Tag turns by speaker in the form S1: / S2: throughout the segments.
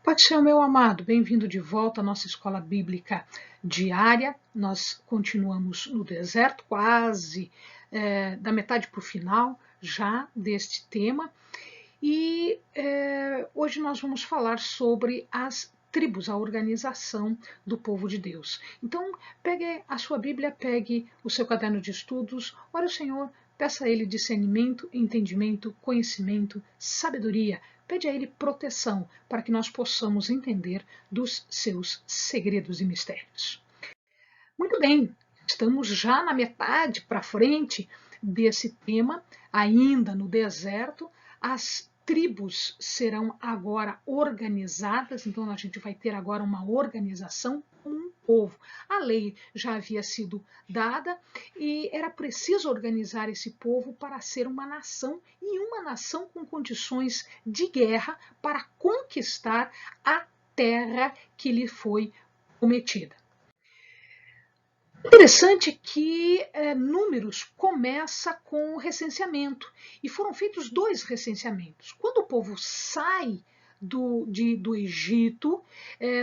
S1: Pai do Céu, meu amado, bem-vindo de volta à nossa escola bíblica diária. Nós continuamos no deserto, quase da metade para o final já deste tema. E hoje nós vamos falar sobre as tribos, a organização do povo de Deus. Então, pegue a sua Bíblia, pegue o seu caderno de estudos, ore ao Senhor, peça a Ele discernimento, entendimento, conhecimento, sabedoria. Pede a Ele proteção para que nós possamos entender dos seus segredos e mistérios. Muito bem, estamos já na metade para frente desse tema, ainda no deserto. As tribos serão agora organizadas, então a gente vai ter agora uma organização como um povo. A lei já havia sido dada e era preciso organizar esse povo para ser uma nação, e uma nação com condições de guerra para conquistar a terra que lhe foi prometida. Interessante que Números começa com o recenseamento, e foram feitos 2 recenseamentos. Quando o povo sai do Egito,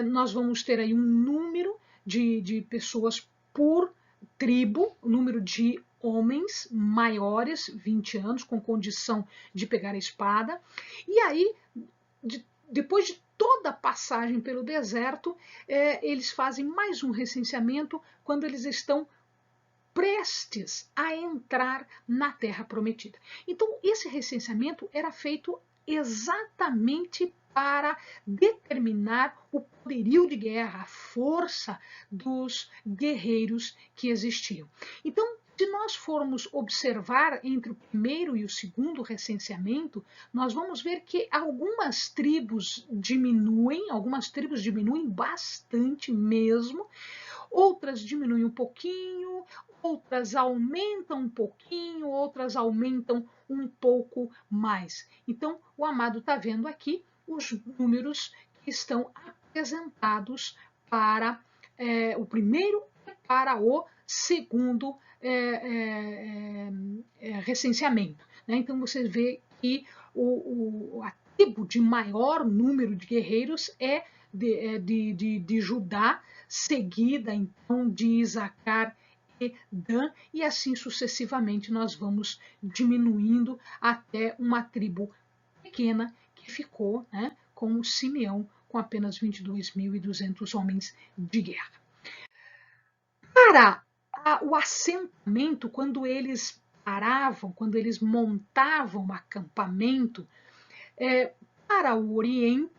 S1: nós vamos ter aí um número de pessoas por tribo, o número de homens maiores, 20 anos, com condição de pegar a espada, e aí, depois de toda a passagem pelo deserto, eles fazem mais um recenseamento quando eles estão prestes a entrar na Terra Prometida. Então, esse recenseamento era feito exatamente para determinar o poderio de guerra, a força dos guerreiros que existiam. Então, se nós formos observar entre o primeiro e o segundo recenseamento, nós vamos ver que algumas tribos diminuem bastante mesmo, outras diminuem um pouquinho, outras aumentam um pouquinho, outras aumentam um pouco mais. Então, o amado está vendo aqui os números que estão apresentados para o primeiro e para o segundo recenseamento. Né? Então, você vê que a tribo de maior número de guerreiros é de Judá, seguida então de Isacar e Dan, e assim sucessivamente nós vamos diminuindo até uma tribo pequena que ficou, né, com o Simeão, com apenas 22.200 homens de guerra. Para o assentamento, quando eles paravam, quando eles montavam um acampamento, para o Oriente,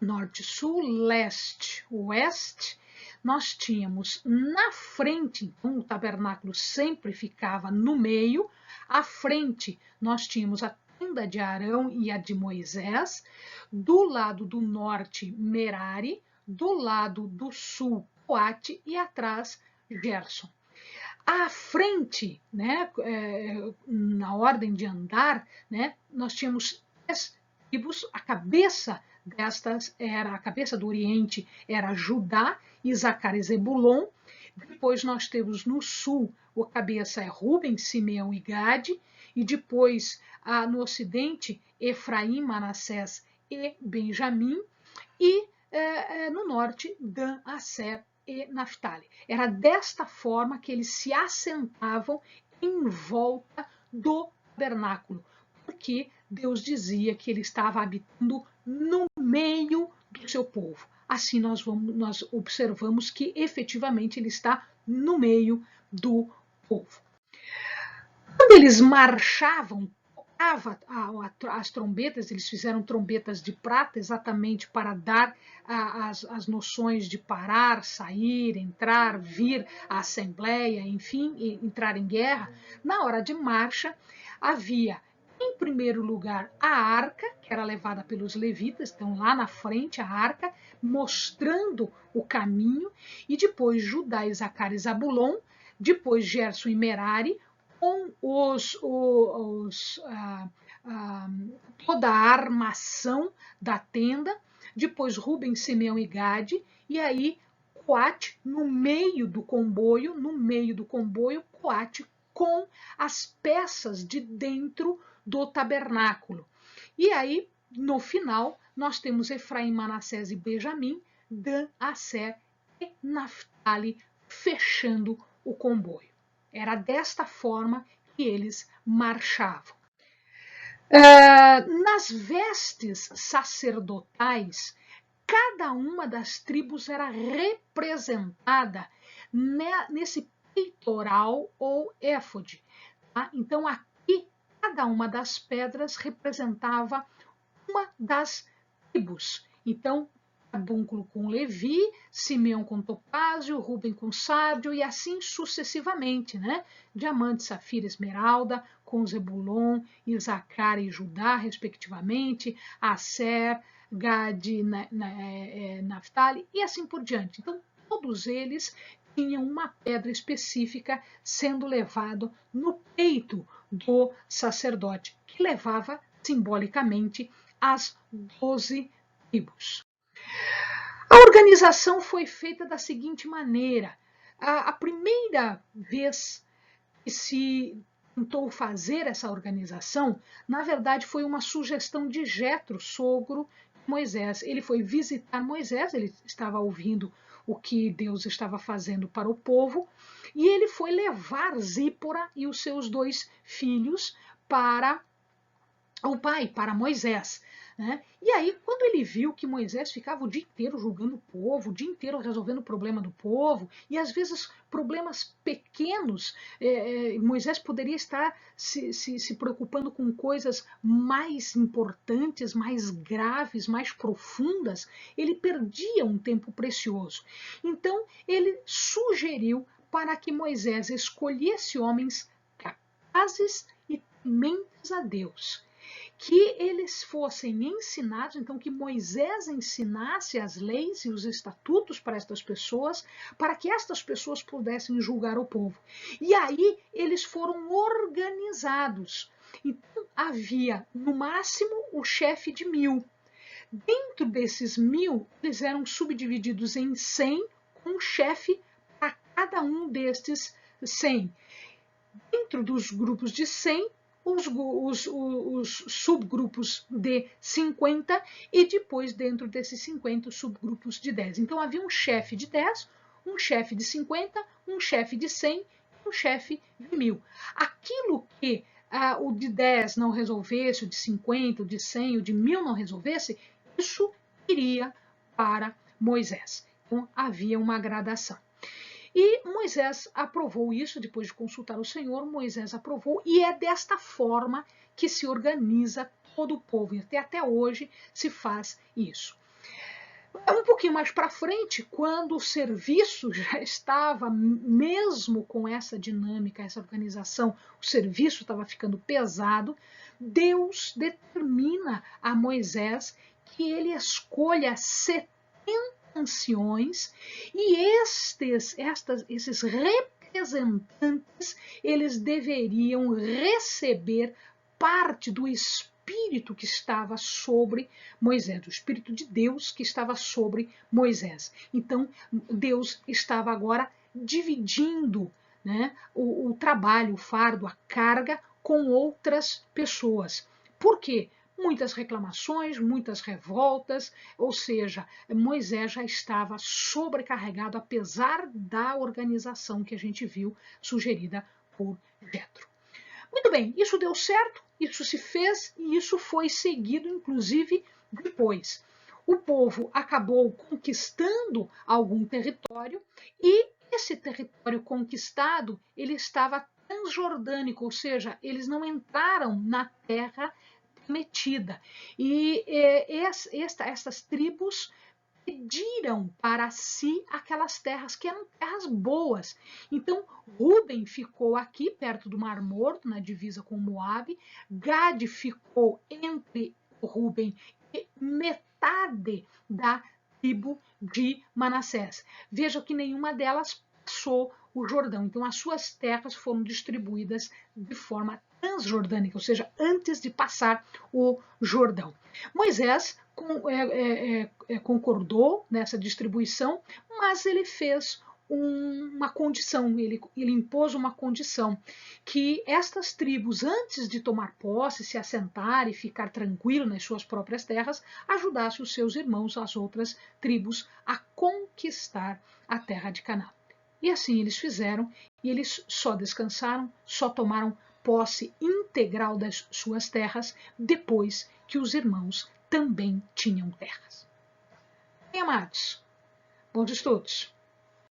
S1: Norte, Sul, Leste, Oeste, nós tínhamos na frente, então o tabernáculo sempre ficava no meio, à frente nós tínhamos a tenda de Arão e a de Moisés, do lado do norte, Merari, do lado do sul, Coate, e atrás, Gerson. À frente, né, na ordem de andar, né, nós tínhamos 10 tribos, a cabeça a cabeça do Oriente era Judá, Isacar e Zebulon. Depois nós temos no sul, a cabeça é Ruben, Simeão e Gade, e depois no ocidente, Efraim, Manassés e Benjamim, e no norte, Dan, Asser e Naftali. Era desta forma que eles se assentavam em volta do tabernáculo, porque Deus dizia que ele estava habitando no meio do seu povo. Assim nós observamos que efetivamente ele está no meio do povo. Quando eles marchavam, as trombetas, eles fizeram trombetas de prata exatamente para dar as noções de parar, sair, entrar, vir à assembleia, enfim, entrar em guerra. Na hora de marcha, havia, em primeiro lugar, a arca, que era levada pelos levitas, então lá na frente a arca, mostrando o caminho, e depois Judá, Isacar e Zabulon, depois Gerson e Merari, com toda a armação da tenda, depois Ruben, Simeão e Gade, e aí Coate no meio do comboio, Coate com as peças de dentro do tabernáculo. E aí no final, nós temos Efraim, Manassés e Benjamim, Dan, Asser e Naftali fechando o comboio. Era desta forma que eles marchavam. Nas vestes sacerdotais, cada uma das tribos era representada nesse peitoral ou éfode. Tá? Então, aqui, cada uma das pedras representava uma das tribos. Então, Carbúnculo com Levi, Simeão com Topázio, Rubem com Sárdio e assim sucessivamente, né? Diamante, Safira, Esmeralda, com Zebulon, Isacar e Judá, respectivamente, Asser, Gade, Naftali e assim por diante. Então, todos eles tinham uma pedra específica sendo levado no peito do sacerdote, que levava simbolicamente as 12 tribos. A organização foi feita da seguinte maneira: a primeira vez que se tentou fazer essa organização, na verdade, foi uma sugestão de Jetro, sogro de Moisés. Ele foi visitar Moisés, ele estava ouvindo o que Deus estava fazendo para o povo, e ele foi levar Zípora e os seus 2 filhos para o pai, para Moisés. Né? E aí, quando ele viu que Moisés ficava o dia inteiro julgando o povo, o dia inteiro resolvendo o problema do povo, e às vezes problemas pequenos, Moisés poderia estar se preocupando com coisas mais importantes, mais graves, mais profundas, ele perdia um tempo precioso. Então, ele sugeriu para que Moisés escolhesse homens capazes e tementes a Deus, que eles fossem ensinados, então que Moisés ensinasse as leis e os estatutos para estas pessoas, para que estas pessoas pudessem julgar o povo. E aí eles foram organizados. Então havia, no máximo, o chefe de 1000. Dentro desses 1000, eles eram subdivididos em 100, com um chefe para cada um destes 100. Dentro dos grupos de 100, os subgrupos de 50 e depois dentro desses 50 os subgrupos de 10. Então havia um chefe de 10, um chefe de 50, um chefe de 100 e um chefe de 1000. Aquilo que o de 10 não resolvesse, o de 50, o de 100, o de 1000 não resolvesse, isso iria para Moisés. Então havia uma gradação. E Moisés aprovou isso, depois de consultar o Senhor, Moisés aprovou, e é desta forma que se organiza todo o povo, e até hoje se faz isso. Um pouquinho mais para frente, quando o serviço já estava, mesmo com essa dinâmica, essa organização, o serviço estava ficando pesado, Deus determina a Moisés que ele escolha 70 anciões, e esses representantes, eles deveriam receber parte do Espírito que estava sobre Moisés, do Espírito de Deus que estava sobre Moisés. Então, Deus estava agora dividindo, né, o trabalho, o fardo, a carga com outras pessoas. Por quê? Muitas reclamações, muitas revoltas, ou seja, Moisés já estava sobrecarregado, apesar da organização que a gente viu sugerida por Jetro. Muito bem, isso deu certo, isso se fez e isso foi seguido, inclusive, depois. O povo acabou conquistando algum território e esse território conquistado, ele estava transjordânico, ou seja, eles não entraram na terra prometida. E essas tribos pediram para si aquelas terras que eram terras boas. Então, Ruben ficou aqui, perto do Mar Morto, na divisa com Moabe. Gade ficou entre Ruben e metade da tribo de Manassés. Veja que nenhuma delas passou o Jordão. Então, as suas terras foram distribuídas de forma transjordânica, ou seja, antes de passar o Jordão. Moisés concordou nessa distribuição, mas ele fez uma condição, ele impôs uma condição, que estas tribos, antes de tomar posse, se assentar e ficar tranquilo nas suas próprias terras, ajudassem os seus irmãos, as outras tribos, a conquistar a terra de Canaã. E assim eles fizeram, e eles só descansaram, só tomaram posse integral das suas terras depois que os irmãos também tinham terras. Bem, amados, bons estudos!